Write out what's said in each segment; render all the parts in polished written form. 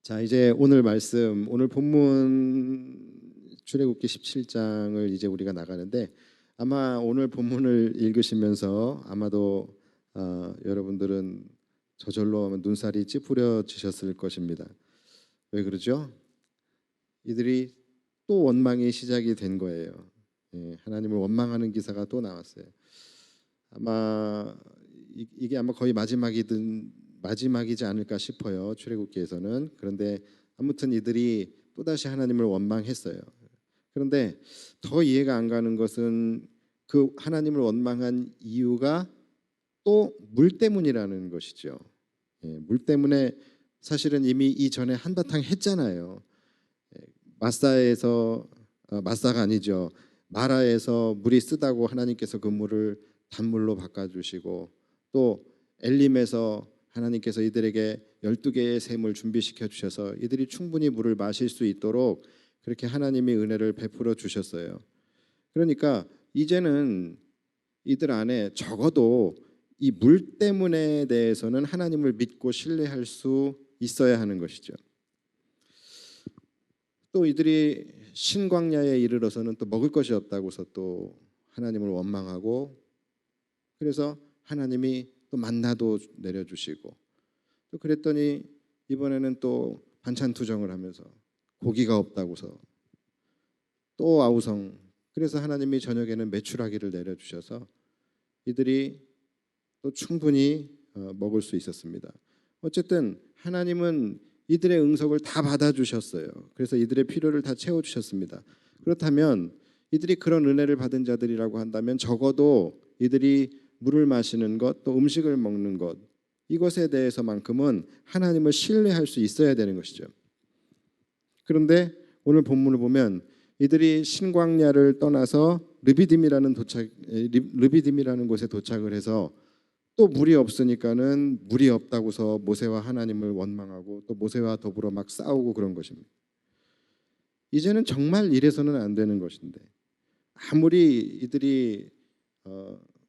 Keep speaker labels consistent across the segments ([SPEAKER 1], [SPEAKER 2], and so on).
[SPEAKER 1] 자, 이제 오늘 말씀, 오늘 본문 출애굽기 17장을 이제 우리가 나가는데 아마 오늘 본문을 읽으시면서 아마도 여러분들은 저절로 눈살이 찌푸려지셨을 것입니다. 왜 그러죠? 이들이 또 원망이 시작이 된 거예요. 하나님을 원망하는 기사가 또 나왔어요. 아마 이게 아마 거의 마지막이지 않을까 싶어요. 출애굽기에서는. 그런데 아무튼 이들이 또다시 하나님을 원망했어요. 그런데 더 이해가 안 가는 것은 그 하나님을 원망한 이유가 또 물 때문이라는 것이죠. 물 때문에 사실은 이미 이전에 한바탕 했잖아요. 마사가 아니죠. 마라에서 물이 쓰다고 하나님께서 그 물을 단물로 바꿔주시고, 또 엘림에서 하나님께서 이들에게 12개의 샘을 준비시켜 주셔서 이들이 충분히 물을 마실 수 있도록 그렇게 하나님이 은혜를 베풀어 주셨어요. 그러니까 이제는 이들 안에 적어도 이 물 때문에 대해서는 하나님을 믿고 신뢰할 수 있어야 하는 것이죠. 또 이들이 신광야에 이르러서는 또 먹을 것이 없다고서 또 하나님을 원망하고, 그래서 하나님이 또 만나도 내려주시고, 또 그랬더니 이번에는 또 반찬 투정을 하면서 고기가 없다고서 또 아우성, 그래서 하나님이 저녁에는 메추라기를 내려주셔서 이들이 또 충분히 먹을 수 있었습니다. 어쨌든 하나님은 이들의 응석을 다 받아주셨어요. 그래서 이들의 필요를 다 채워주셨습니다. 그렇다면 이들이 그런 은혜를 받은 자들이라고 한다면 적어도 이들이 물을 마시는 것, 또 음식을 먹는 것, 이것에 대해서만큼은 하나님을 신뢰할 수 있어야 되는 것이죠. 그런데 오늘 본문을 보면 이들이 신광야를 떠나서 르비딤이라는 곳에 도착을 해서 또 물이 없으니까는 물이 없다고서 모세와 하나님을 원망하고 또 모세와 더불어 막 싸우고 그런 것입니다. 이제는 정말 이래서는 안 되는 것인데, 아무리 이들이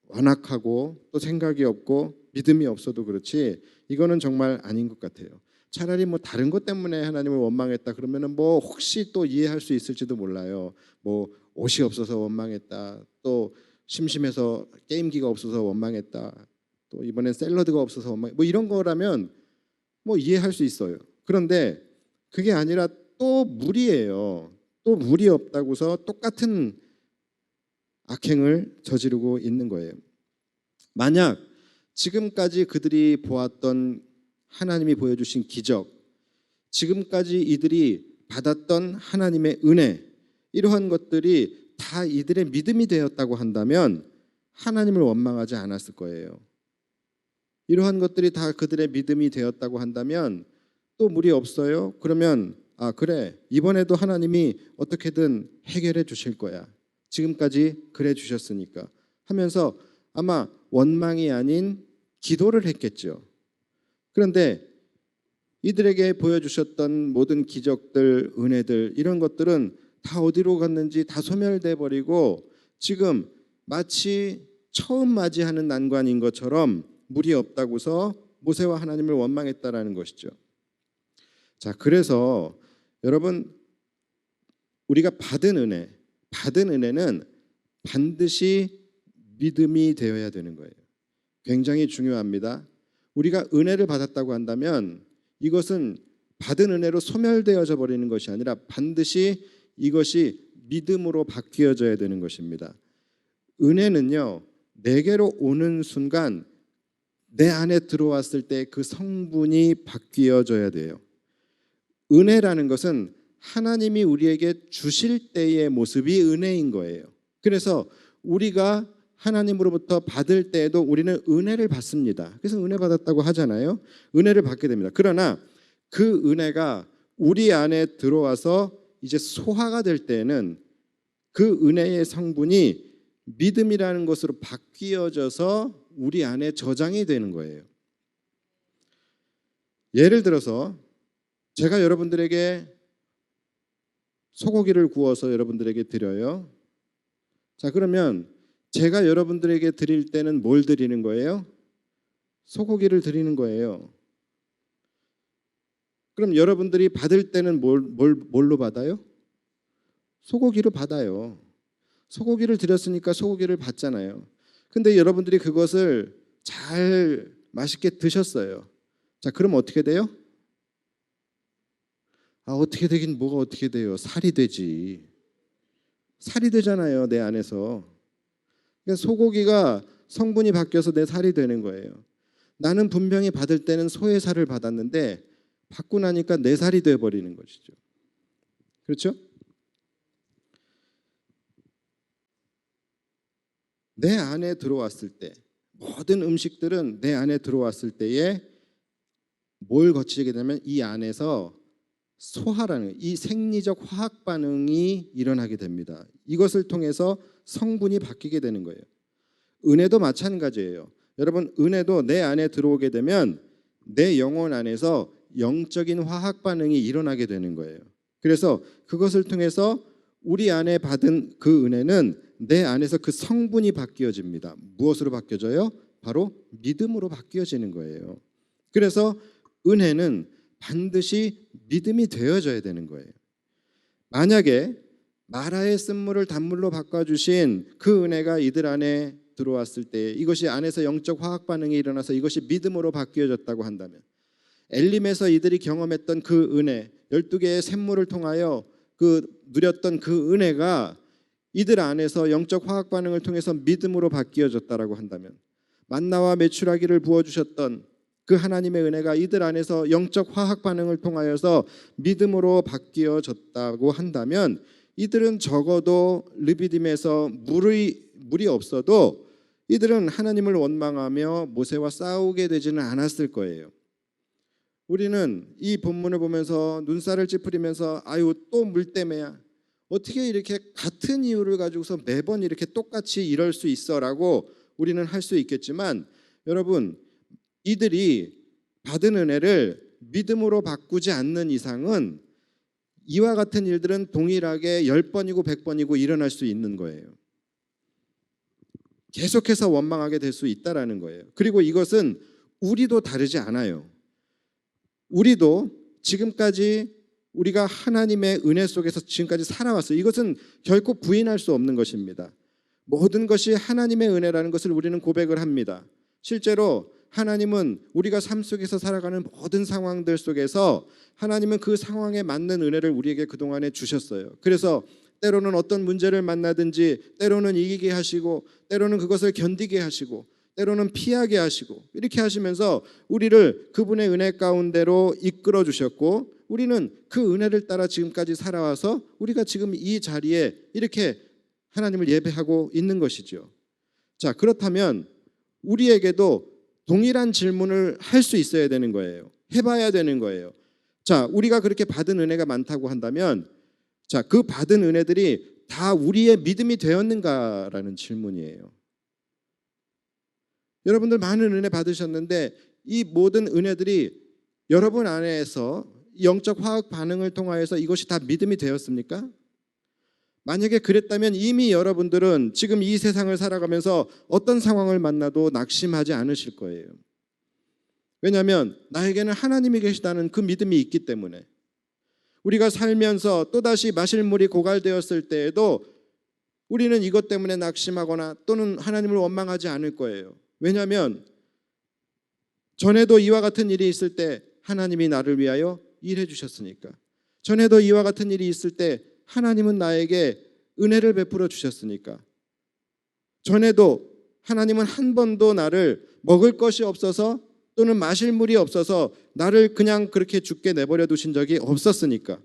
[SPEAKER 1] 완악하고 또 생각이 없고 믿음이 없어도 그렇지 이거는 정말 아닌 것 같아요. 차라리 뭐 다른 것 때문에 하나님을 원망했다 그러면은 뭐 혹시 또 이해할 수 있을지도 몰라요. 뭐 옷이 없어서 원망했다, 또 심심해서 게임기가 없어서 원망했다, 또 이번엔 샐러드가 없어서 원망, 뭐 이런 거라면 뭐 이해할 수 있어요. 그런데 그게 아니라 또 물이에요. 또 물이 없다고서 똑같은 악행을 저지르고 있는 거예요. 만약 지금까지 그들이 보았던 하나님이 보여주신 기적, 지금까지 이들이 받았던 하나님의 은혜, 이러한 것들이 다 이들의 믿음이 되었다고 한다면 하나님을 원망하지 않았을 거예요. 이러한 것들이 다 그들의 믿음이 되었다고 한다면 또 물이 없어요? 그러면 그래, 이번에도 하나님이 어떻게든 해결해 주실 거야. 지금까지 그래 주셨으니까 하면서 아마 원망이 아닌 기도를 했겠죠. 그런데 이들에게 보여주셨던 모든 기적들, 은혜들, 이런 것들은 다 어디로 갔는지 다 소멸돼 버리고 지금 마치 처음 맞이하는 난관인 것처럼 물이 없다고서 모세와 하나님을 원망했다라는 것이죠. 자, 그래서 여러분, 우리가 받은 은혜는 반드시 믿음이 되어야 되는 거예요. 굉장히 중요합니다. 우리가 은혜를 받았다고 한다면 이것은 받은 은혜로 소멸되어져 버리는 것이 아니라 반드시 이것이 믿음으로 바뀌어져야 되는 것입니다. 은혜는요, 내게로 오는 순간 내 안에 들어왔을 때 그 성분이 바뀌어져야 돼요. 은혜라는 것은 하나님이 우리에게 주실 때의 모습이 은혜인 거예요. 그래서 우리가 하나님으로부터 받을 때에도 우리는 은혜를 받습니다. 그래서 은혜 받았다고 하잖아요. 은혜를 받게 됩니다. 그러나 그 은혜가 우리 안에 들어와서 이제 소화가 될 때에는 그 은혜의 성분이 믿음이라는 것으로 바뀌어져서 우리 안에 저장이 되는 거예요. 예를 들어서 제가 여러분들에게 소고기를 구워서 여러분들에게 드려요. 자, 그러면 제가 여러분들에게 드릴 때는 뭘 드리는 거예요? 소고기를 드리는 거예요. 그럼 여러분들이 받을 때는 뭘로 받아요? 소고기로 받아요. 소고기를 드렸으니까 소고기를 받잖아요. 근데 여러분들이 그것을 잘 맛있게 드셨어요. 자, 그럼 어떻게 돼요? 어떻게 되긴 뭐가 어떻게 돼요? 살이 되지. 살이 되잖아요, 내 안에서. 그러니까 소고기가 성분이 바뀌어서 내 살이 되는 거예요. 나는 분명히 받을 때는 소의 살을 받았는데 받고 나니까 내 살이 돼버리는 것이죠. 그렇죠? 내 안에 들어왔을 때, 모든 음식들은 내 안에 들어왔을 때에 뭘 거치게 되면 이 안에서 소화라는 이 생리적 화학 반응이 일어나게 됩니다. 이것을 통해서 성분이 바뀌게 되는 거예요. 은혜도 마찬가지예요. 여러분, 은혜도 내 안에 들어오게 되면 내 영혼 안에서 영적인 화학 반응이 일어나게 되는 거예요. 그래서 그것을 통해서 우리 안에 받은 그 은혜는 내 안에서 그 성분이 바뀌어집니다. 무엇으로 바뀌어져요? 바로 믿음으로 바뀌어지는 거예요. 그래서 은혜는 반드시 믿음이 되어져야 되는 거예요. 만약에 마라의 쓴물을 단물로 바꿔주신 그 은혜가 이들 안에 들어왔을 때 이것이 안에서 영적 화학 반응이 일어나서 이것이 믿음으로 바뀌어졌다고 한다면, 엘림에서 이들이 경험했던 그 은혜, 12개의 샘물을 통하여 누렸던 그 은혜가 이들 안에서 영적 화학 반응을 통해서 믿음으로 바뀌어졌다라고 한다면, 만나와 메추라기를 부어주셨던 그 하나님의 은혜가 이들 안에서 영적 화학 반응을 통하여서 믿음으로 바뀌어졌다고 한다면, 이들은 적어도 르비딤에서 물이 없어도 이들은 하나님을 원망하며 모세와 싸우게 되지는 않았을 거예요. 우리는 이 본문을 보면서 눈살을 찌푸리면서 아유 또 물 때문에야, 어떻게 이렇게 같은 이유를 가지고서 매번 이렇게 똑같이 이럴 수 있어라고 우리는 할 수 있겠지만, 여러분, 이들이 받은 은혜를 믿음으로 바꾸지 않는 이상은 이와 같은 일들은 동일하게 10번이고 100번이고 일어날 수 있는 거예요. 계속해서 원망하게 될 수 있다라는 거예요. 그리고 이것은 우리도 다르지 않아요. 우리도 지금까지 우리가 하나님의 은혜 속에서 지금까지 살아왔어요. 이것은 결코 부인할 수 없는 것입니다. 모든 것이 하나님의 은혜라는 것을 우리는 고백을 합니다. 실제로 하나님은 우리가 삶 속에서 살아가는 모든 상황들 속에서 하나님은 그 상황에 맞는 은혜를 우리에게 그동안에 주셨어요. 그래서 때로는 어떤 문제를 만나든지 때로는 이기게 하시고 때로는 그것을 견디게 하시고 때로는 피하게 하시고 이렇게 하시면서 우리를 그분의 은혜 가운데로 이끌어 주셨고, 우리는 그 은혜를 따라 지금까지 살아와서 우리가 지금 이 자리에 이렇게 하나님을 예배하고 있는 것이죠. 자, 그렇다면 우리에게도 동일한 질문을 할 수 있어야 되는 거예요. 해봐야 되는 거예요. 자, 우리가 그렇게 받은 은혜가 많다고 한다면, 자, 그 받은 은혜들이 다 우리의 믿음이 되었는가라는 질문이에요. 여러분들 많은 은혜 받으셨는데 이 모든 은혜들이 여러분 안에서 영적 화학 반응을 통하여서 이것이 다 믿음이 되었습니까? 만약에 그랬다면 이미 여러분들은 지금 이 세상을 살아가면서 어떤 상황을 만나도 낙심하지 않으실 거예요. 왜냐하면 나에게는 하나님이 계시다는 그 믿음이 있기 때문에. 우리가 살면서 또다시 마실 물이 고갈되었을 때에도 우리는 이것 때문에 낙심하거나 또는 하나님을 원망하지 않을 거예요. 왜냐하면 전에도 이와 같은 일이 있을 때 하나님이 나를 위하여 일해 주셨으니까. 전에도 이와 같은 일이 있을 때 하나님은 나에게 은혜를 베풀어 주셨으니까. 전에도 하나님은 한 번도 나를 먹을 것이 없어서 또는 마실 물이 없어서 나를 그냥 그렇게 죽게 내버려 두신 적이 없었으니까.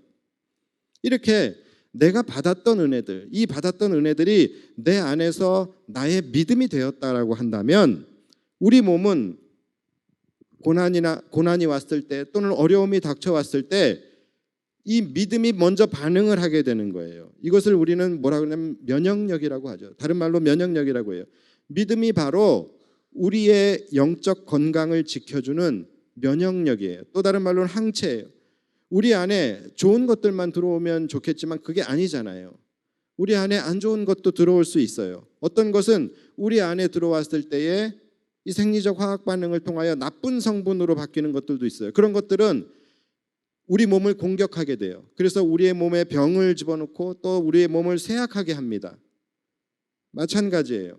[SPEAKER 1] 이렇게 내가 받았던 은혜들, 이 받았던 은혜들이 내 안에서 나의 믿음이 되었다라고 한다면, 우리 몸은 고난이 왔을 때 또는 어려움이 닥쳐왔을 때 이 믿음이 먼저 반응을 하게 되는 거예요. 이것을 우리는 뭐라고 하냐면 면역력이라고 하죠. 다른 말로 면역력이라고 해요. 믿음이 바로 우리의 영적 건강을 지켜주는 면역력이에요. 또 다른 말로는 항체예요. 우리 안에 좋은 것들만 들어오면 좋겠지만 그게 아니잖아요. 우리 안에 안 좋은 것도 들어올 수 있어요. 어떤 것은 우리 안에 들어왔을 때에 이 생리적 화학 반응을 통하여 나쁜 성분으로 바뀌는 것들도 있어요. 그런 것들은 우리 몸을 공격하게 돼요. 그래서 우리의 몸에 병을 집어넣고 또 우리의 몸을 쇠약하게 합니다. 마찬가지예요.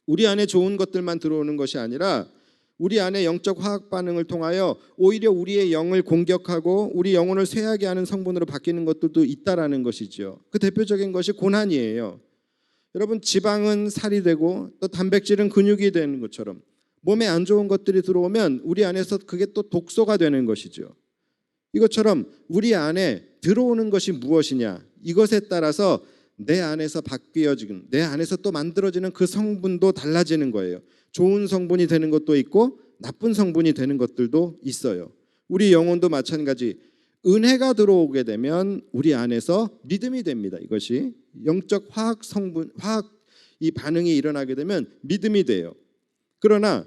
[SPEAKER 1] 우리 안에 좋은 것들만 들어오는 것이 아니라 우리 안에 영적 화학 반응을 통하여 오히려 우리의 영을 공격하고 우리 영혼을 쇠하게 하는 성분으로 바뀌는 것들도 있다라는 것이죠. 그 대표적인 것이 고난이에요. 여러분, 지방은 살이 되고 또 단백질은 근육이 되는 것처럼 몸에 안 좋은 것들이 들어오면 우리 안에서 그게 또 독소가 되는 것이죠. 이것처럼 우리 안에 들어오는 것이 무엇이냐, 이것에 따라서 내 안에서 바뀌어지는, 내 안에서 또 만들어지는 그 성분도 달라지는 거예요. 좋은 성분이 되는 것도 있고 나쁜 성분이 되는 것들도 있어요. 우리 영혼도 마찬가지. 은혜가 들어오게 되면 우리 안에서 믿음이 됩니다. 이것이 영적 화학 성분, 화학 이 반응이 일어나게 되면 믿음이 돼요. 그러나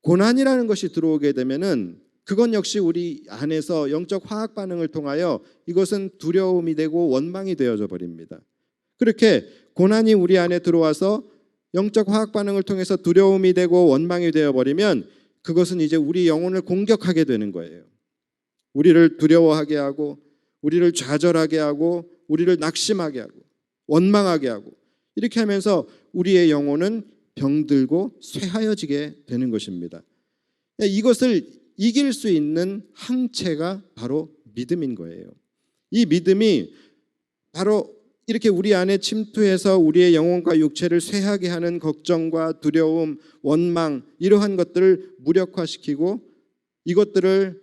[SPEAKER 1] 고난이라는 것이 들어오게 되면은 그건 역시 우리 안에서 영적 화학 반응을 통하여 이것은 두려움이 되고 원망이 되어져 버립니다. 그렇게 고난이 우리 안에 들어와서 영적 화학 반응을 통해서 두려움이 되고 원망이 되어버리면 그것은 이제 우리 영혼을 공격하게 되는 거예요. 우리를 두려워하게 하고 우리를 좌절하게 하고 우리를 낙심하게 하고 원망하게 하고 이렇게 하면서 우리의 영혼은 병들고 쇠하여지게 되는 것입니다. 이것을 이길 수 있는 항체가 바로 믿음인 거예요. 이 믿음이 바로 이렇게 우리 안에 침투해서 우리의 영혼과 육체를 쇠하게 하는 걱정과 두려움, 원망 이러한 것들을 무력화시키고 이것들을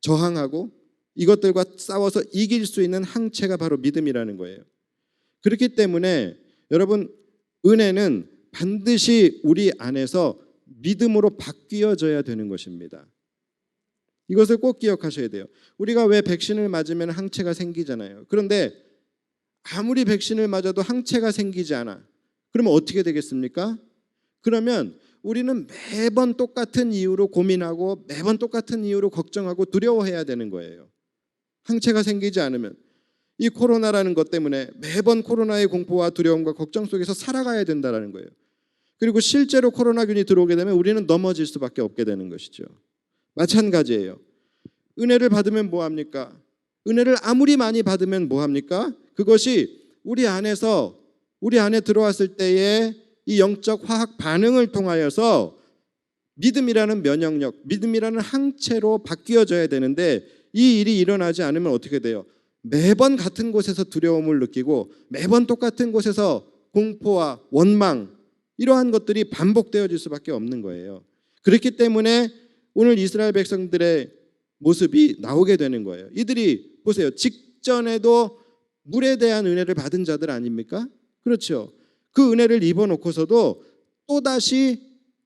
[SPEAKER 1] 저항하고 이것들과 싸워서 이길 수 있는 항체가 바로 믿음이라는 거예요. 그렇기 때문에 여러분, 은혜는 반드시 우리 안에서 믿음으로 바뀌어져야 되는 것입니다. 이것을 꼭 기억하셔야 돼요. 우리가 왜 백신을 맞으면 항체가 생기잖아요. 그런데 아무리 백신을 맞아도 항체가 생기지 않아. 그러면 어떻게 되겠습니까? 그러면 우리는 매번 똑같은 이유로 고민하고 매번 똑같은 이유로 걱정하고 두려워해야 되는 거예요. 항체가 생기지 않으면 이 코로나라는 것 때문에 매번 코로나의 공포와 두려움과 걱정 속에서 살아가야 된다는 거예요. 그리고 실제로 코로나균이 들어오게 되면 우리는 넘어질 수밖에 없게 되는 것이죠. 마찬가지예요. 은혜를 받으면 뭐합니까? 은혜를 아무리 많이 받으면 뭐합니까? 그것이 우리 안에 들어왔을 때의 이 영적 화학 반응을 통하여서 믿음이라는 면역력, 믿음이라는 항체로 바뀌어져야 되는데 이 일이 일어나지 않으면 어떻게 돼요? 매번 같은 곳에서 두려움을 느끼고 매번 똑같은 곳에서 공포와 원망 이러한 것들이 반복되어질 수밖에 없는 거예요. 그렇기 때문에 오늘 이스라엘 백성들의 모습이 나오게 되는 거예요. 이들이 보세요. 직전에도 물에 대한 은혜를 받은 자들 아닙니까? 그렇죠. 그 은혜를 입어놓고서도 또다시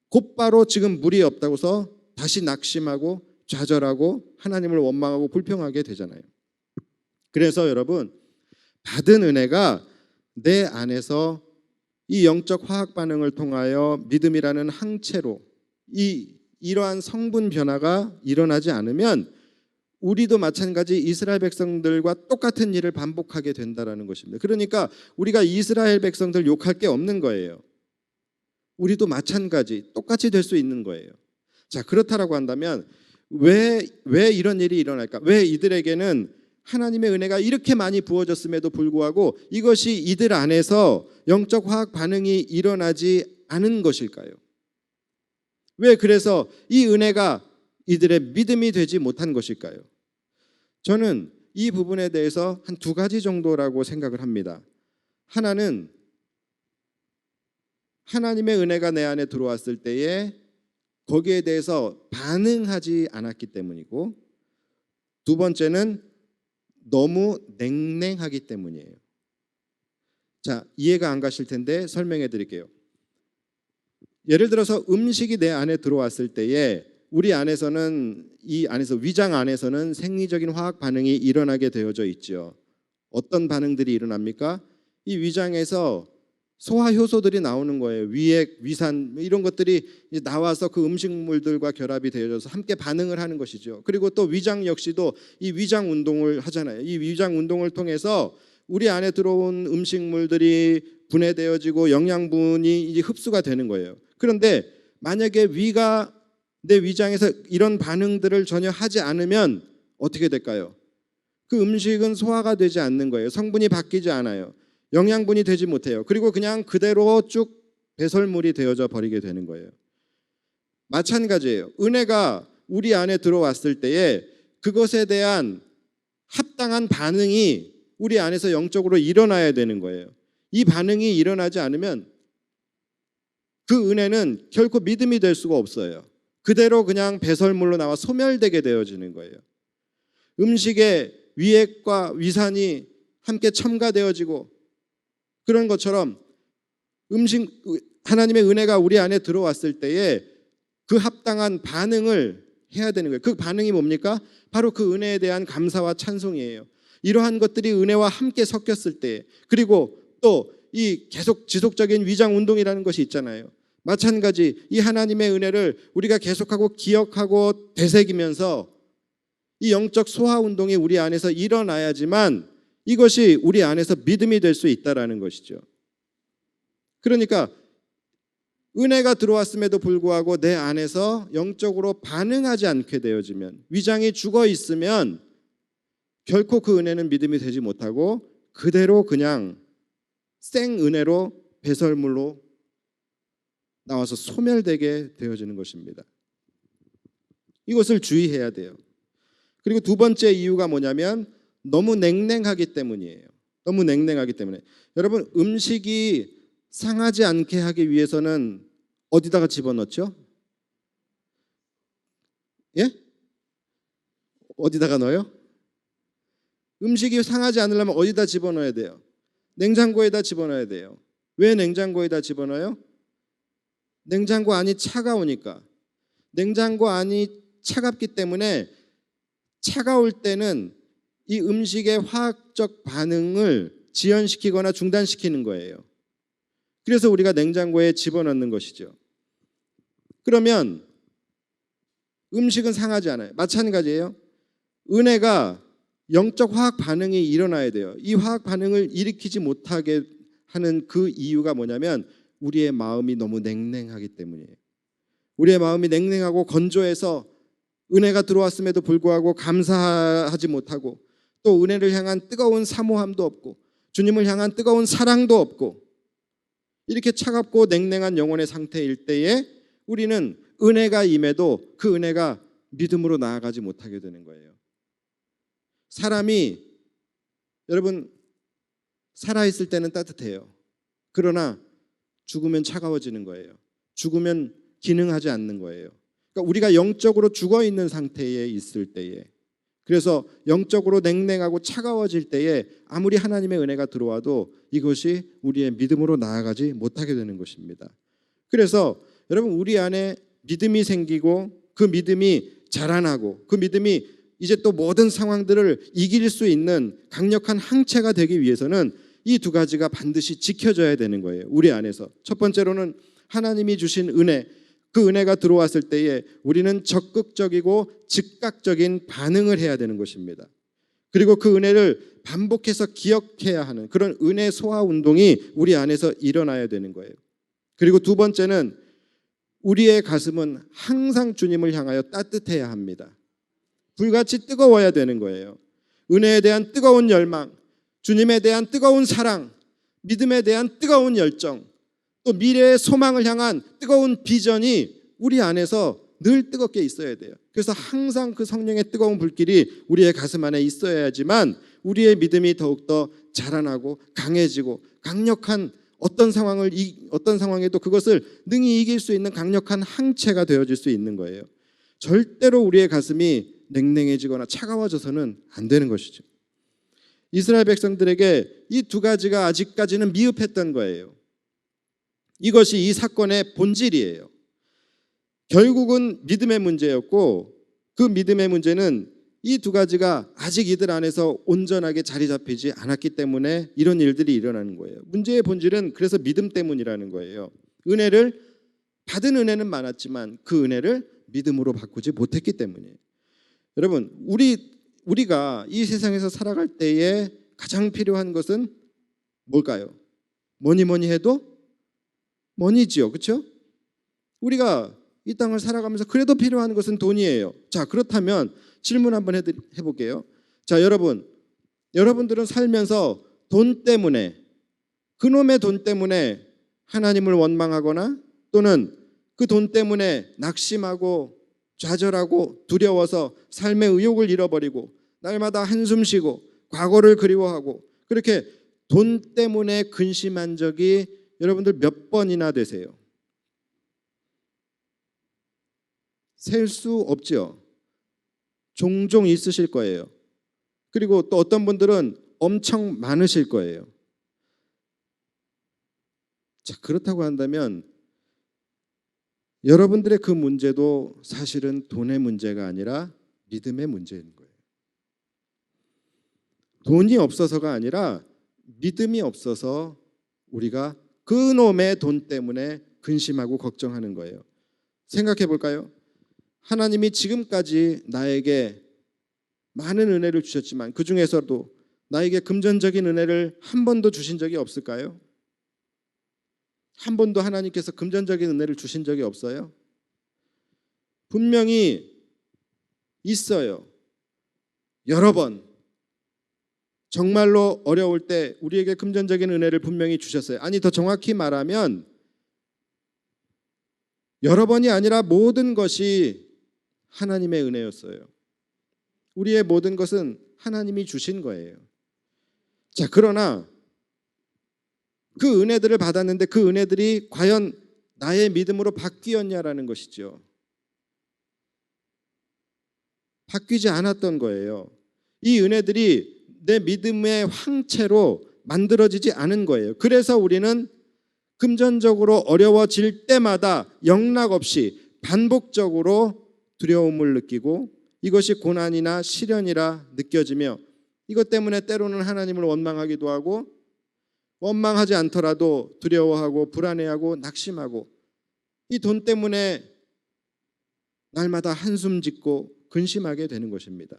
[SPEAKER 1] 곧바로 지금 물이 없다고서 다시 낙심하고 좌절하고 하나님을 원망하고 불평하게 되잖아요. 그래서 여러분, 받은 은혜가 내 안에서 이 영적 화학 반응을 통하여 믿음이라는 항체로 이러한 성분 변화가 일어나지 않으면 우리도 마찬가지 이스라엘 백성들과 똑같은 일을 반복하게 된다는 것입니다. 그러니까 우리가 이스라엘 백성들 욕할 게 없는 거예요. 우리도 마찬가지 똑같이 될 수 있는 거예요. 자, 그렇다라고 한다면 왜 이런 일이 일어날까? 왜 이들에게는 하나님의 은혜가 이렇게 많이 부어졌음에도 불구하고 이것이 이들 안에서 영적 화학 반응이 일어나지 않은 것일까요? 왜 그래서 이 은혜가 이들의 믿음이 되지 못한 것일까요? 저는 이 부분에 대해서 한 두 가지 정도라고 생각을 합니다. 하나는 하나님의 은혜가 내 안에 들어왔을 때에 거기에 대해서 반응하지 않았기 때문이고, 두 번째는 너무 냉랭하기 때문이에요. 자, 이해가 안 가실 텐데 설명해 드릴게요. 예를 들어서 음식이 내 안에 들어왔을 때에 우리 안에서는 이 안에서 위장 안에서는 생리적인 화학 반응이 일어나게 되어져 있죠. 어떤 반응들이 일어납니까? 이 위장에서 소화 효소들이 나오는 거예요. 위액, 위산 이런 것들이 나와서 그 음식물들과 결합이 되어져서 함께 반응을 하는 것이죠. 그리고 또 위장 역시도 이 위장 운동을 하잖아요. 이 위장 운동을 통해서 우리 안에 들어온 음식물들이 분해되어지고 영양분이 이제 흡수가 되는 거예요. 그런데 만약에 위가 내 위장에서 이런 반응들을 전혀 하지 않으면 어떻게 될까요? 그 음식은 소화가 되지 않는 거예요. 성분이 바뀌지 않아요. 영양분이 되지 못해요. 그리고 그냥 그대로 쭉 배설물이 되어져 버리게 되는 거예요. 마찬가지예요. 은혜가 우리 안에 들어왔을 때에 그것에 대한 합당한 반응이 우리 안에서 영적으로 일어나야 되는 거예요. 이 반응이 일어나지 않으면 그 은혜는 결코 믿음이 될 수가 없어요. 그대로 그냥 배설물로 나와 소멸되게 되어지는 거예요. 음식에 위액과 위산이 함께 첨가되어지고 그런 것처럼 하나님의 은혜가 우리 안에 들어왔을 때에 그 합당한 반응을 해야 되는 거예요. 그 반응이 뭡니까? 바로 그 은혜에 대한 감사와 찬송이에요. 이러한 것들이 은혜와 함께 섞였을 때, 그리고 또 이 계속 지속적인 위장 운동이라는 것이 있잖아요. 마찬가지 이 하나님의 은혜를 우리가 계속하고 기억하고 되새기면서 이 영적 소화 운동이 우리 안에서 일어나야지만 이것이 우리 안에서 믿음이 될 수 있다라는 것이죠. 그러니까 은혜가 들어왔음에도 불구하고 내 안에서 영적으로 반응하지 않게 되어지면, 위장이 죽어 있으면 결코 그 은혜는 믿음이 되지 못하고 그대로 그냥 생 은혜로 배설물로 나와서 소멸되게 되어지는 것입니다. 이것을 주의해야 돼요. 그리고 두 번째 이유가 뭐냐면 너무 냉랭하기 때문이에요. 너무 냉랭하기 때문에. 여러분, 음식이 상하지 않게 하기 위해서는 어디다가 집어넣죠? 예? 어디다가 넣어요? 음식이 상하지 않으려면 어디다 집어넣어야 돼요? 냉장고에다 집어넣어야 돼요. 왜 냉장고에다 집어넣어요? 냉장고 안이 차가우니까. 냉장고 안이 차갑기 때문에 차가울 때는 이 음식의 화학적 반응을 지연시키거나 중단시키는 거예요. 그래서 우리가 냉장고에 집어넣는 것이죠. 그러면 음식은 상하지 않아요. 마찬가지예요. 은혜가 영적 화학 반응이 일어나야 돼요. 이 화학 반응을 일으키지 못하게 하는 그 이유가 뭐냐면 우리의 마음이 너무 냉랭하기 때문이에요. 우리의 마음이 냉랭하고 건조해서 은혜가 들어왔음에도 불구하고 감사하지 못하고, 또 은혜를 향한 뜨거운 사모함도 없고 주님을 향한 뜨거운 사랑도 없고, 이렇게 차갑고 냉랭한 영혼의 상태일 때에 우리는 은혜가 임해도 그 은혜가 믿음으로 나아가지 못하게 되는 거예요. 사람이, 여러분, 살아있을 때는 따뜻해요. 그러나 죽으면 차가워지는 거예요. 죽으면 기능하지 않는 거예요. 그러니까 우리가 영적으로 죽어있는 상태에 있을 때에, 그래서 영적으로 냉랭하고 차가워질 때에 아무리 하나님의 은혜가 들어와도 이것이 우리의 믿음으로 나아가지 못하게 되는 것입니다. 그래서 여러분, 우리 안에 믿음이 생기고 그 믿음이 자라나고 그 믿음이 이제 또 모든 상황들을 이길 수 있는 강력한 항체가 되기 위해서는 이 두 가지가 반드시 지켜져야 되는 거예요. 우리 안에서. 첫 번째로는 하나님이 주신 은혜, 그 은혜가 들어왔을 때에 우리는 적극적이고 즉각적인 반응을 해야 되는 것입니다. 그리고 그 은혜를 반복해서 기억해야 하는 그런 은혜 소화 운동이 우리 안에서 일어나야 되는 거예요. 그리고 두 번째는 우리의 가슴은 항상 주님을 향하여 따뜻해야 합니다. 불같이 뜨거워야 되는 거예요. 은혜에 대한 뜨거운 열망, 주님에 대한 뜨거운 사랑, 믿음에 대한 뜨거운 열정, 또 미래의 소망을 향한 뜨거운 비전이 우리 안에서 늘 뜨겁게 있어야 돼요. 그래서 항상 그 성령의 뜨거운 불길이 우리의 가슴 안에 있어야지만 우리의 믿음이 더욱더 자라나고 강해지고 강력한 어떤 상황에도 그것을 능히 이길 수 있는 강력한 항체가 되어질 수 있는 거예요. 절대로 우리의 가슴이 냉랭해지거나 차가워져서는 안 되는 것이죠. 이스라엘 백성들에게 이 두 가지가 아직까지는 미흡했던 거예요. 이것이 이 사건의 본질이에요. 결국은 믿음의 문제였고, 그 믿음의 문제는 이 두 가지가 아직 이들 안에서 온전하게 자리 잡히지 않았기 때문에 이런 일들이 일어나는 거예요. 문제의 본질은 그래서 믿음 때문이라는 거예요. 받은 은혜는 많았지만 그 은혜를 믿음으로 바꾸지 못했기 때문이에요. 여러분, 우리가 이 세상에서 살아갈 때에 가장 필요한 것은 뭘까요? 뭐니 해도 머니지요, 그렇죠? 우리가 이 땅을 살아가면서 그래도 필요한 것은 돈이에요. 자, 그렇다면 질문 한번 해볼게요. 자, 여러분들은 살면서 돈 때문에, 그놈의 돈 때문에 하나님을 원망하거나 또는 그 돈 때문에 낙심하고 좌절하고 두려워서 삶의 의욕을 잃어버리고 날마다 한숨 쉬고 과거를 그리워하고 그렇게 돈 때문에 근심한 적이 여러분들 몇 번이나 되세요? 셀 수 없죠. 종종 있으실 거예요. 그리고 또 어떤 분들은 엄청 많으실 거예요. 자, 그렇다고 한다면 여러분들의 그 문제도 사실은 돈의 문제가 아니라 믿음의 문제인 거예요. 돈이 없어서가 아니라 믿음이 없어서 우리가 그놈의 돈 때문에 근심하고 걱정하는 거예요. 생각해 볼까요? 하나님이 지금까지 나에게 많은 은혜를 주셨지만 그 중에서도 나에게 금전적인 은혜를 한 번도 주신 적이 없을까요? 한 번도 하나님께서 금전적인 은혜를 주신 적이 없어요? 분명히 있어요. 여러 번 정말로 어려울 때 우리에게 금전적인 은혜를 분명히 주셨어요. 아니, 더 정확히 말하면 여러 번이 아니라 모든 것이 하나님의 은혜였어요. 우리의 모든 것은 하나님이 주신 거예요. 자, 그러나 그 은혜들을 받았는데 그 은혜들이 과연 나의 믿음으로 바뀌었냐라는 것이죠. 바뀌지 않았던 거예요. 이 은혜들이 내 믿음의 황체로 만들어지지 않은 거예요. 그래서 우리는 금전적으로 어려워질 때마다 영락없이 반복적으로 두려움을 느끼고 이것이 고난이나 시련이라 느껴지며 이것 때문에 때로는 하나님을 원망하기도 하고 원망하지 않더라도 두려워하고 불안해하고 낙심하고 이 돈 때문에 날마다 한숨 짓고 근심하게 되는 것입니다.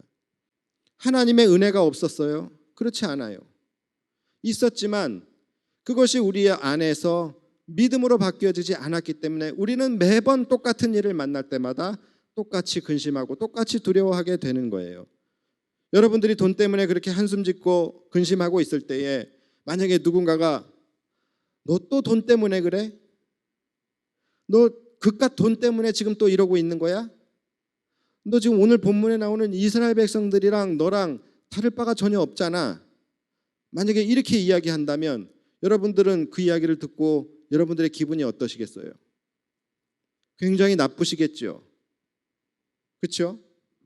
[SPEAKER 1] 하나님의 은혜가 없었어요? 그렇지 않아요. 있었지만 그것이 우리 안에서 믿음으로 바뀌어지지 않았기 때문에 우리는 매번 똑같은 일을 만날 때마다 똑같이 근심하고 똑같이 두려워하게 되는 거예요. 여러분들이 돈 때문에 그렇게 한숨 짓고 근심하고 있을 때에 만약에 누군가가 너 또 돈 때문에 그래? 너 그깟 돈 때문에 지금 또 이러고 있는 거야? 너 지금 오늘 본문에 나오는 이스라엘 백성들이랑 너랑 다를 바가 전혀 없잖아. 만약에 이렇게 이야기한다면 여러분들은 그 이야기를 듣고 여러분들의 기분이 어떠시겠어요? 굉장히 나쁘시겠죠. 그렇죠?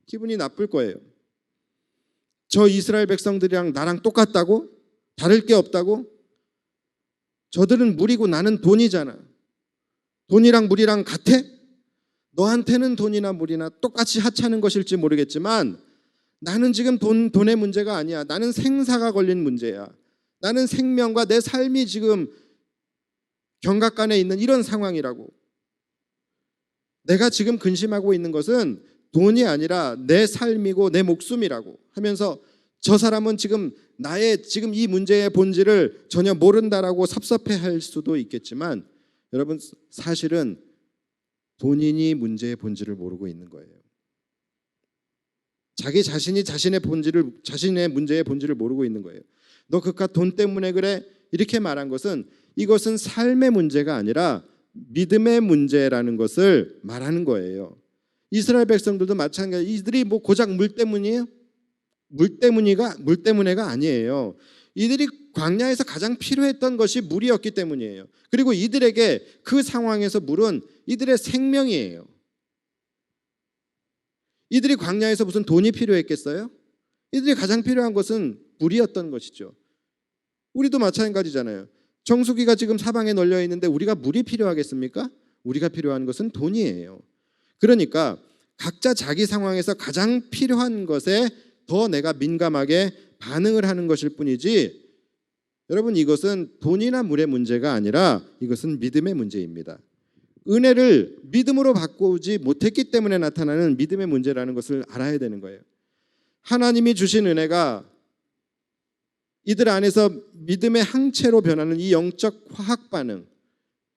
[SPEAKER 1] 기분이 나쁠 거예요. 저 이스라엘 백성들이랑 나랑 똑같다고? 다를 게 없다고? 저들은 물이고 나는 돈이잖아. 돈이랑 물이랑 같아? 너한테는 돈이나 물이나 똑같이 하찮은 것일지 모르겠지만 나는 지금 돈의 문제가 아니야. 나는 생사가 걸린 문제야. 나는 생명과 내 삶이 지금 경각간에 있는 이런 상황이라고. 내가 지금 근심하고 있는 것은 돈이 아니라 내 삶이고 내 목숨이라고 하면서 저 사람은 지금 나의 지금 이 문제의 본질을 전혀 모른다라고 섭섭해할 수도 있겠지만 여러분 사실은 본인이 문제의 본질을 모르고 있는 거예요. 자기 자신이 자신의 문제의 본질을 모르고 있는 거예요. 너 그깟 돈 때문에 그래? 이렇게 말한 것은 이것은 삶의 문제가 아니라 믿음의 문제라는 것을 말하는 거예요. 이스라엘 백성들도 마찬가지. 이들이 뭐 고작 물 때문이에요? 물 때문에가 아니에요. 이들이 광야에서 가장 필요했던 것이 물이었기 때문이에요. 그리고 이들에게 그 상황에서 물은 이들의 생명이에요. 이들이 광야에서 무슨 돈이 필요했겠어요? 이들이 가장 필요한 것은 물이었던 것이죠. 우리도 마찬가지잖아요. 정수기가 지금 사방에 널려 있는데 우리가 물이 필요하겠습니까? 우리가 필요한 것은 돈이에요. 그러니까 각자 자기 상황에서 가장 필요한 것에 더 내가 민감하게 반응을 하는 것일 뿐이지 여러분 이것은 돈이나 물의 문제가 아니라 이것은 믿음의 문제입니다. 은혜를 믿음으로 바꾸지 못했기 때문에 나타나는 믿음의 문제라는 것을 알아야 되는 거예요. 하나님이 주신 은혜가 이들 안에서 믿음의 항체로 변하는 이 영적 화학 반응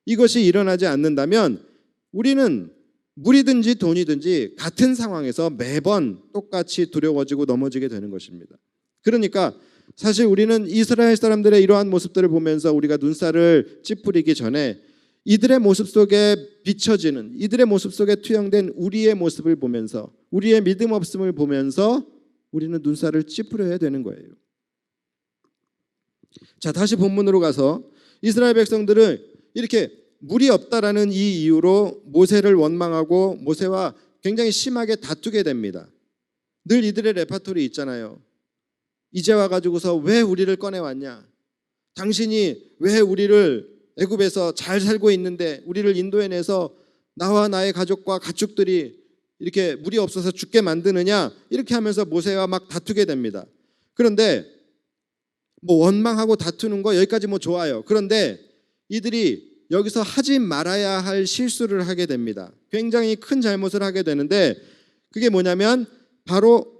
[SPEAKER 1] 이것이 일어나지 않는다면 우리는 물이든지 돈이든지 같은 상황에서 매번 똑같이 두려워지고 넘어지게 되는 것입니다. 그러니까 사실 우리는 이스라엘 사람들의 이러한 모습들을 보면서 우리가 눈살을 찌푸리기 전에 이들의 모습 속에 비춰지는, 이들의 모습 속에 투영된 우리의 모습을 보면서, 우리의 믿음 없음을 보면서 우리는 눈살을 찌푸려야 되는 거예요. 자, 다시 본문으로 가서 이스라엘 백성들은 이렇게 물이 없다라는 이 이유로 모세를 원망하고 모세와 굉장히 심하게 다투게 됩니다. 늘 이들의 레파토리 있잖아요. 이제 와가지고서 왜 우리를 꺼내왔냐? 당신이 왜 우리를 애굽에서 잘 살고 있는데 우리를 인도해내서 나와 나의 가족과 가축들이 이렇게 물이 없어서 죽게 만드느냐? 이렇게 하면서 모세와 막 다투게 됩니다. 그런데 뭐 원망하고 다투는 거 여기까지 뭐 좋아요. 그런데 이들이 여기서 하지 말아야 할 실수를 하게 됩니다. 굉장히 큰 잘못을 하게 되는데 그게 뭐냐면 바로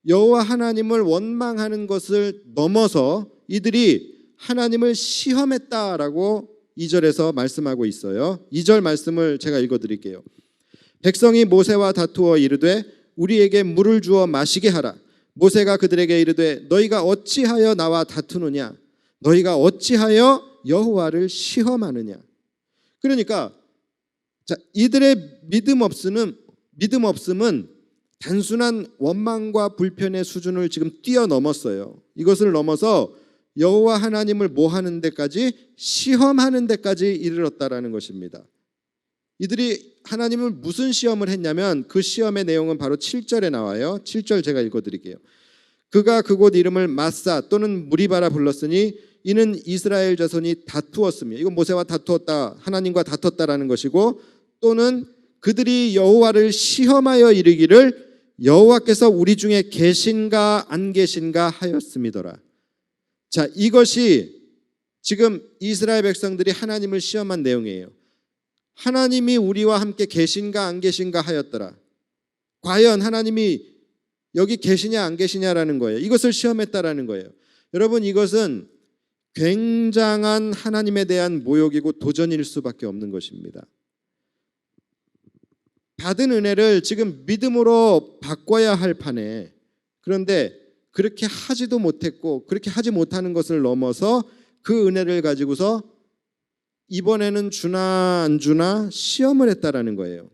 [SPEAKER 1] 여호와 하나님을 원망하는 것을 넘어서 이들이 하나님을 시험했다라고 2절에서 말씀하고 있어요. 2절 말씀을 제가 읽어드릴게요. 백성이 모세와 다투어 이르되 우리에게 물을 주어 마시게 하라. 모세가 그들에게 이르되 너희가 어찌하여 나와 다투느냐? 너희가 어찌하여 여호와를 시험하느냐? 그러니까 자, 이들의 믿음 없음은 단순한 원망과 불편의 수준을 지금 뛰어넘었어요. 이것을 넘어서 여호와 하나님을 뭐 하는 데까지, 시험하는 데까지 이르렀다라는 것입니다. 이들이 하나님을 무슨 시험을 했냐면 그 시험의 내용은 바로 7절에 나와요. 7절 제가 읽어드릴게요. 그가 그곳 이름을 마사 또는 무리바라 불렀으니 이는 이스라엘 자손이 다투었으며, 이건 모세와 다투었다, 하나님과 다퉜다라는 것이고, 또는 그들이 여호와를 시험하여 이르기를 여호와께서 우리 중에 계신가 안 계신가 하였음이더라. 자, 이것이 지금 이스라엘 백성들이 하나님을 시험한 내용이에요. 하나님이 우리와 함께 계신가 안 계신가 하였더라. 과연 하나님이 여기 계시냐 안 계시냐라는 거예요. 이것을 시험했다라는 거예요. 여러분, 이것은 굉장한 하나님에 대한 모욕이고 도전일 수밖에 없는 것입니다. 받은 은혜를 지금 믿음으로 바꿔야 할 판에, 그런데 그렇게 하지도 못했고 그렇게 하지 못하는 것을 넘어서 그 은혜를 가지고서 이번에는 주나 안 주나 시험을 했다라는 거예요.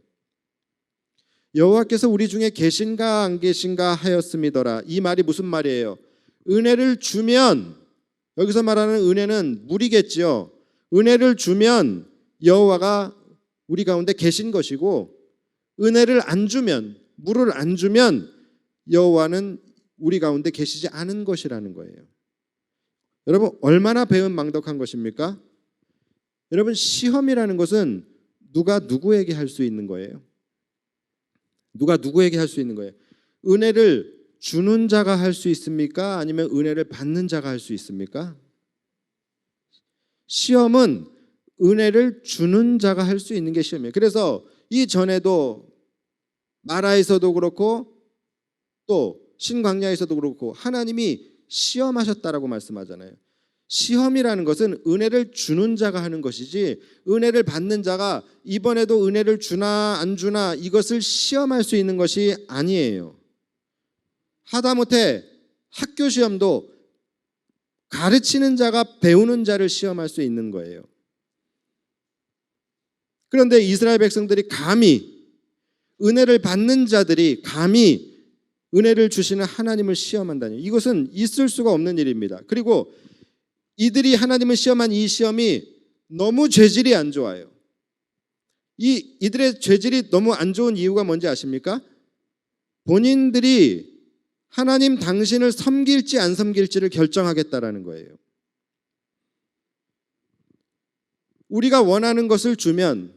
[SPEAKER 1] 여호와께서 우리 중에 계신가 안 계신가 하였음이더라. 이 말이 무슨 말이에요? 은혜를 주면, 여기서 말하는 은혜는 물이겠죠. 은혜를 주면 여호와가 우리 가운데 계신 것이고, 은혜를 안 주면, 물을 안 주면 여호와는 우리 가운데 계시지 않은 것이라는 거예요. 여러분, 얼마나 배은망덕한 것입니까? 여러분, 시험이라는 것은 누가 누구에게 할 수 있는 거예요? 누가 누구에게 할 수 있는 거예요? 은혜를 주는 자가 할 수 있습니까? 아니면 은혜를 받는 자가 할 수 있습니까? 시험은 은혜를 주는 자가 할 수 있는 게 시험이에요. 그래서 이전에도 마라에서도 그렇고 또 신광야에서도 그렇고 하나님이 시험하셨다라고 말씀하잖아요. 시험이라는 것은 은혜를 주는 자가 하는 것이지, 은혜를 받는 자가 이번에도 은혜를 주나 안 주나 이것을 시험할 수 있는 것이 아니에요. 하다못해 학교 시험도 가르치는 자가 배우는 자를 시험할 수 있는 거예요. 그런데 이스라엘 백성들이 감히, 은혜를 받는 자들이 감히 은혜를 주시는 하나님을 시험한다니, 이것은 있을 수가 없는 일입니다. 그리고 이들이 하나님을 시험한 이 시험이 너무 죄질이 안 좋아요. 이들의 죄질이 너무 안 좋은 이유가 뭔지 아십니까? 본인들이 하나님 당신을 섬길지 안 섬길지를 결정하겠다라는 거예요. 우리가 원하는 것을 주면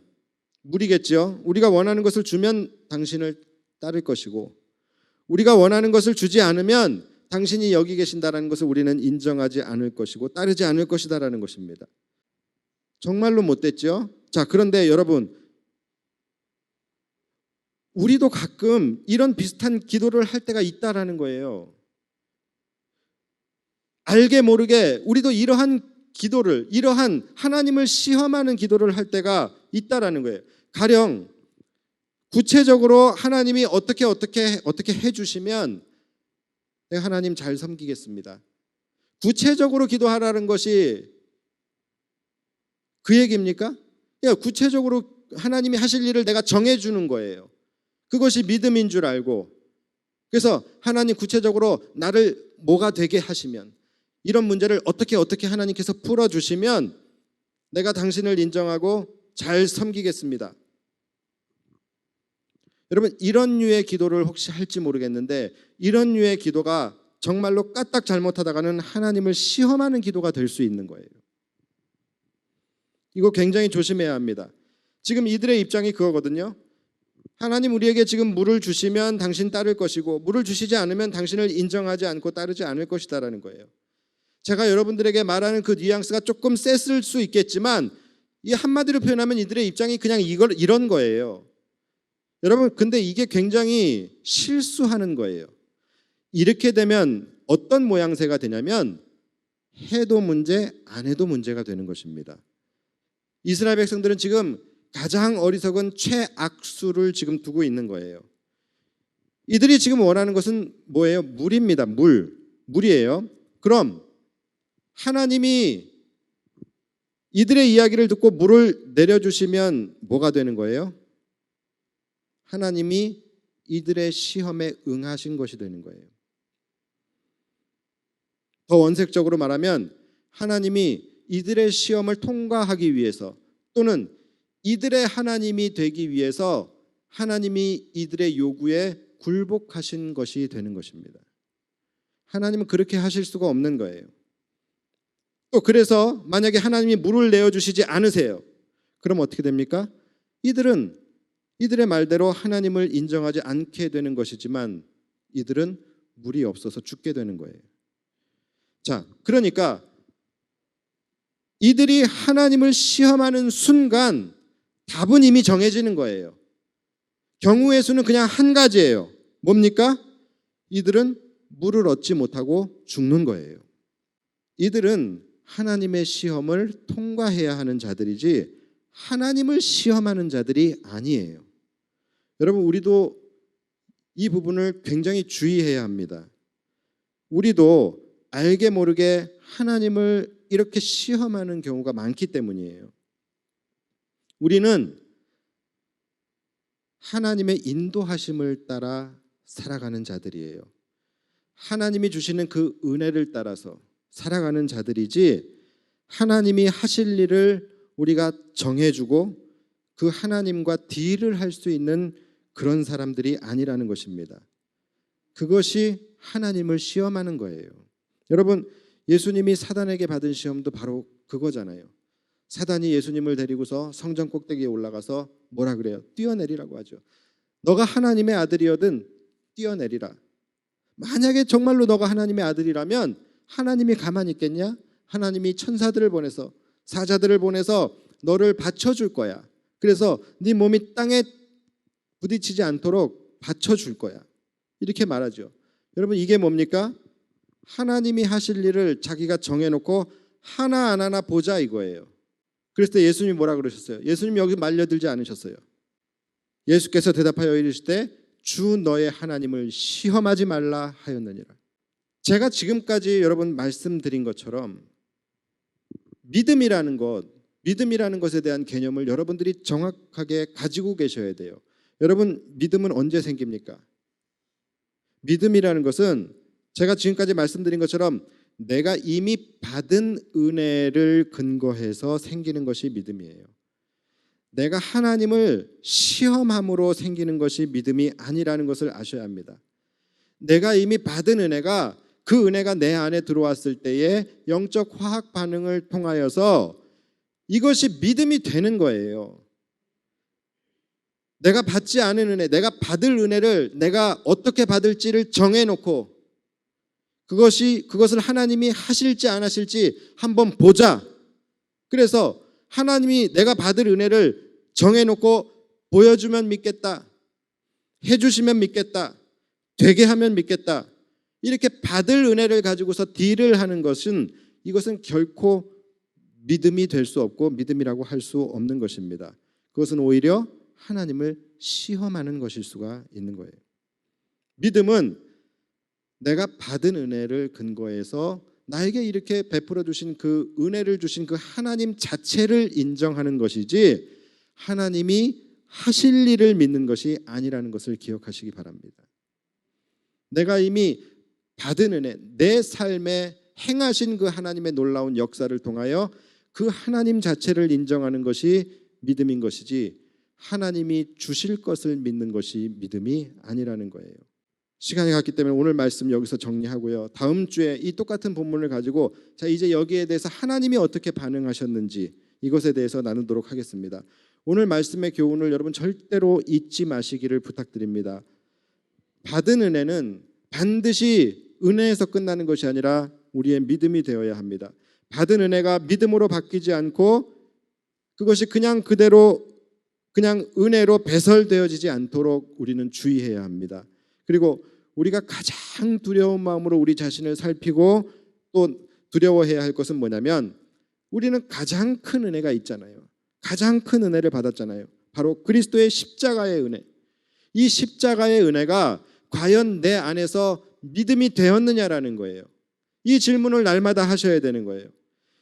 [SPEAKER 1] 물이겠죠. 우리가 원하는 것을 주면 당신을 따를 것이고, 우리가 원하는 것을 주지 않으면 당신이 여기 계신다라는 것을 우리는 인정하지 않을 것이고 따르지 않을 것이다라는 것입니다. 정말로 못됐죠. 자, 그런데 여러분, 우리도 가끔 이런 비슷한 기도를 할 때가 있다라는 거예요. 알게 모르게 우리도 이러한 기도를, 이러한 하나님을 시험하는 기도를 할 때가 있다라는 거예요. 가령 구체적으로 하나님이 어떻게 해주시면 내가 하나님 잘 섬기겠습니다. 구체적으로 기도하라는 것이 그 얘기입니까? 구체적으로 하나님이 하실 일을 내가 정해주는 거예요. 그것이 믿음인 줄 알고, 그래서 하나님 구체적으로 나를 뭐가 되게 하시면, 이런 문제를 어떻게 하나님께서 풀어주시면 내가 당신을 인정하고 잘 섬기겠습니다. 여러분, 이런 류의 기도를 혹시 할지 모르겠는데, 이런 류의 기도가 정말로 까딱 잘못하다가는 하나님을 시험하는 기도가 될 수 있는 거예요. 이거 굉장히 조심해야 합니다. 지금 이들의 입장이 그거거든요. 하나님, 우리에게 지금 물을 주시면 당신 따를 것이고, 물을 주시지 않으면 당신을 인정하지 않고 따르지 않을 것이다라는 거예요. 제가 여러분들에게 말하는 그 뉘앙스가 조금 셌을 수 있겠지만, 이 한마디로 표현하면 이들의 입장이 그냥 이런 거예요. 여러분, 근데 이게 굉장히 실수하는 거예요. 이렇게 되면 어떤 모양새가 되냐면 해도 문제, 안 해도 문제가 되는 것입니다. 이스라엘 백성들은 지금 가장 어리석은 최악수를 지금 두고 있는 거예요. 이들이 지금 원하는 것은 뭐예요? 물입니다. 물이에요. 그럼 하나님이 이들의 이야기를 듣고 물을 내려주시면 뭐가 되는 거예요? 하나님이 이들의 시험에 응하신 것이 되는 거예요. 더 원색적으로 말하면 하나님이 이들의 시험을 통과하기 위해서, 또는 이들의 하나님이 되기 위해서 하나님이 이들의 요구에 굴복하신 것이 되는 것입니다. 하나님은 그렇게 하실 수가 없는 거예요. 또 그래서 만약에 하나님이 물을 내어주시지 않으세요. 그럼 어떻게 됩니까? 이들의 말대로 하나님을 인정하지 않게 되는 것이지만 이들은 물이 없어서 죽게 되는 거예요. 자, 그러니까 이들이 하나님을 시험하는 순간 답은 이미 정해지는 거예요. 경우의 수는 그냥 한 가지예요. 뭡니까? 이들은 물을 얻지 못하고 죽는 거예요. 이들은 하나님의 시험을 통과해야 하는 자들이지 하나님을 시험하는 자들이 아니에요. 여러분, 우리도 이 부분을 굉장히 주의해야 합니다. 우리도 알게 모르게 하나님을 이렇게 시험하는 경우가 많기 때문이에요. 우리는 하나님의 인도하심을 따라 살아가는 자들이에요. 하나님이 주시는 그 은혜를 따라서 살아가는 자들이지, 하나님이 하실 일을 우리가 정해주고 그 하나님과 딜을 할 수 있는 그런 사람들이 아니라는 것입니다. 그것이 하나님을 시험하는 거예요. 여러분, 예수님이 사단에게 받은 시험도 바로 그거잖아요. 사단이 예수님을 데리고서 성전 꼭대기에 올라가서 뭐라 그래요? 뛰어내리라고 하죠. 너가 하나님의 아들이거든 뛰어내리라. 만약에 정말로 너가 하나님의 아들이라면 하나님이 가만히 있겠냐? 하나님이 천사들을 보내서, 사자들을 보내서 너를 받쳐줄 거야. 그래서 네 몸이 땅에 부딪히지 않도록 받쳐줄 거야. 이렇게 말하죠. 여러분, 이게 뭡니까? 하나님이 하실 일을 자기가 정해놓고 하나 보자 이거예요. 그래서 예수님이 뭐라 그러셨어요? 예수님 여기 말려들지 않으셨어요. 예수께서 대답하여 이르시되 주 너의 하나님을 시험하지 말라 하였느니라. 제가 지금까지 여러분 말씀드린 것처럼 믿음이라는 것에 대한 개념을 여러분들이 정확하게 가지고 계셔야 돼요. 여러분, 믿음은 언제 생깁니까? 믿음이라는 것은 제가 지금까지 말씀드린 것처럼 내가 이미 받은 은혜를 근거해서 생기는 것이 믿음이에요. 내가 하나님을 시험함으로 생기는 것이 믿음이 아니라는 것을 아셔야 합니다. 내가 이미 받은 은혜가, 그 은혜가 내 안에 들어왔을 때의 영적 화학 반응을 통하여서 이것이 믿음이 되는 거예요. 내가 받지 않은 은혜, 내가 받을 은혜를 내가 어떻게 받을지를 정해놓고 그것을 하나님이 하실지 안 하실지 한번 보자. 그래서 하나님이 내가 받을 은혜를 정해놓고 보여주면 믿겠다, 해주시면 믿겠다, 되게 하면 믿겠다, 이렇게 받을 은혜를 가지고서 딜을 하는 것은, 이것은 결코 믿음이 될 수 없고 믿음이라고 할 수 없는 것입니다. 그것은 오히려 하나님을 시험하는 것일 수가 있는 거예요. 믿음은 내가 받은 은혜를 근거해서 나에게 이렇게 베풀어 주신 그 은혜를 주신 그 하나님 자체를 인정하는 것이지 하나님이 하실 일을 믿는 것이 아니라는 것을 기억하시기 바랍니다. 내가 이미 받은 은혜, 내 삶에 행하신 그 하나님의 놀라운 역사를 통하여 그 하나님 자체를 인정하는 것이 믿음인 것이지 하나님이 주실 것을 믿는 것이 믿음이 아니라는 거예요. 시간이 갔기 때문에 오늘 말씀 여기서 정리하고요. 다음 주에 이 똑같은 본문을 가지고 자 이제 여기에 대해서 하나님이 어떻게 반응하셨는지 이것에 대해서 나누도록 하겠습니다. 오늘 말씀의 교훈을 여러분 절대로 잊지 마시기를 부탁드립니다. 받은 은혜는 반드시 은혜에서 끝나는 것이 아니라 우리의 믿음이 되어야 합니다. 받은 은혜가 믿음으로 바뀌지 않고 그것이 그냥 그대로 그냥 은혜로 배설되어지지 않도록 우리는 주의해야 합니다. 그리고 우리가 가장 두려운 마음으로 우리 자신을 살피고 또 두려워해야 할 것은 뭐냐면 우리는 가장 큰 은혜가 있잖아요. 가장 큰 은혜를 받았잖아요. 바로 그리스도의 십자가의 은혜. 이 십자가의 은혜가 과연 내 안에서 믿음이 되었느냐라는 거예요. 이 질문을 날마다 하셔야 되는 거예요.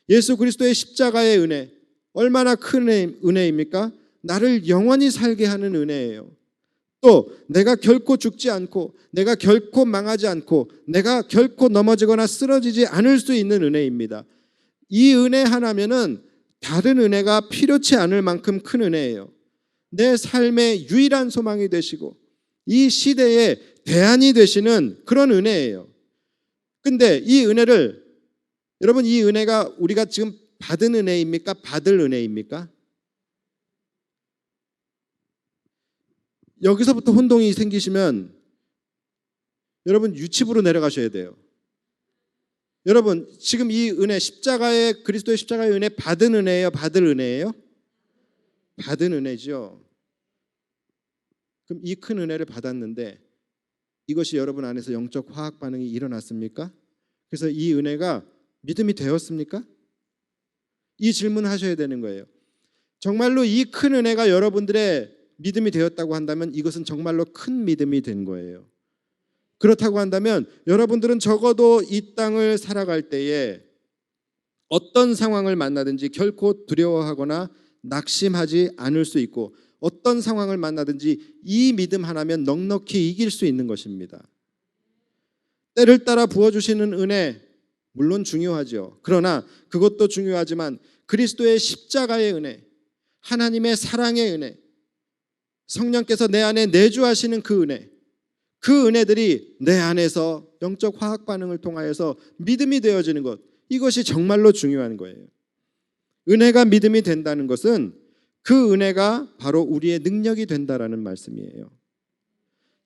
[SPEAKER 1] 예수 그리스도의 십자가의 은혜 얼마나 큰 은혜입니까? 나를 영원히 살게 하는 은혜예요. 또 내가 결코 죽지 않고 내가 결코 망하지 않고 내가 결코 넘어지거나 쓰러지지 않을 수 있는 은혜입니다. 이 은혜 하나면은 다른 은혜가 필요치 않을 만큼 큰 은혜예요. 내 삶의 유일한 소망이 되시고 이 시대의 대안이 되시는 그런 은혜예요. 근데 이 은혜를 여러분 이 은혜가 우리가 지금 받은 은혜입니까? 받을 은혜입니까? 여기서부터 혼동이 생기시면 여러분 유치부로 내려가셔야 돼요. 여러분 지금 이 은혜 십자가의 그리스도의 십자가의 은혜 받은 은혜예요? 받을 은혜예요? 받은 은혜죠. 그럼 이 큰 은혜를 받았는데 이것이 여러분 안에서 영적 화학 반응이 일어났습니까? 그래서 이 은혜가 믿음이 되었습니까? 이 질문을 하셔야 되는 거예요. 정말로 이 큰 은혜가 여러분들의 믿음이 되었다고 한다면 이것은 정말로 큰 믿음이 된 거예요. 그렇다고 한다면 여러분들은 적어도 이 땅을 살아갈 때에 어떤 상황을 만나든지 결코 두려워하거나 낙심하지 않을 수 있고 어떤 상황을 만나든지 이 믿음 하나면 넉넉히 이길 수 있는 것입니다. 때를 따라 부어주시는 은혜 물론 중요하죠. 그러나 그것도 중요하지만 그리스도의 십자가의 은혜, 하나님의 사랑의 은혜, 성령께서 내 안에 내주하시는 그 은혜, 그 은혜들이 내 안에서 영적 화학 반응을 통하여서 믿음이 되어지는 것, 이것이 정말로 중요한 거예요. 은혜가 믿음이 된다는 것은 그 은혜가 바로 우리의 능력이 된다라는 말씀이에요.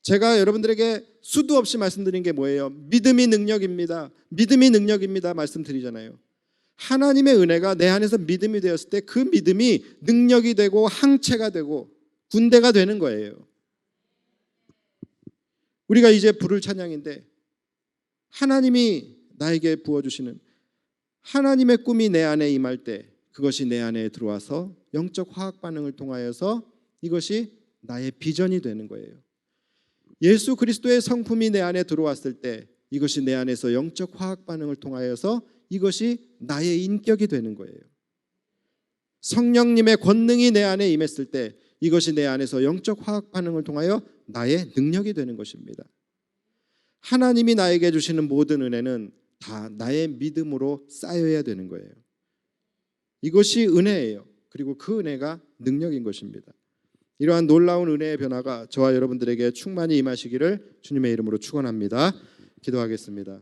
[SPEAKER 1] 제가 여러분들에게 수도 없이 말씀드린 게 뭐예요? 믿음이 능력입니다. 믿음이 능력입니다. 말씀드리잖아요. 하나님의 은혜가 내 안에서 믿음이 되었을 때 그 믿음이 능력이 되고 항체가 되고 군대가 되는 거예요. 우리가 이제 부를 찬양인데 하나님이 나에게 부어주시는 하나님의 꿈이 내 안에 임할 때 그것이 내 안에 들어와서 영적 화학 반응을 통하여서 이것이 나의 비전이 되는 거예요. 예수 그리스도의 성품이 내 안에 들어왔을 때 이것이 내 안에서 영적 화학 반응을 통하여서 이것이 나의 인격이 되는 거예요. 성령님의 권능이 내 안에 임했을 때 이것이 내 안에서 영적 화학 반응을 통하여 나의 능력이 되는 것입니다. 하나님이 나에게 주시는 모든 은혜는 다 나의 믿음으로 쌓여야 되는 거예요. 이것이 은혜예요. 그리고 그 은혜가 능력인 것입니다. 이러한 놀라운 은혜의 변화가 저와 여러분들에게 충만히 임하시기를 주님의 이름으로 축원합니다. 기도하겠습니다.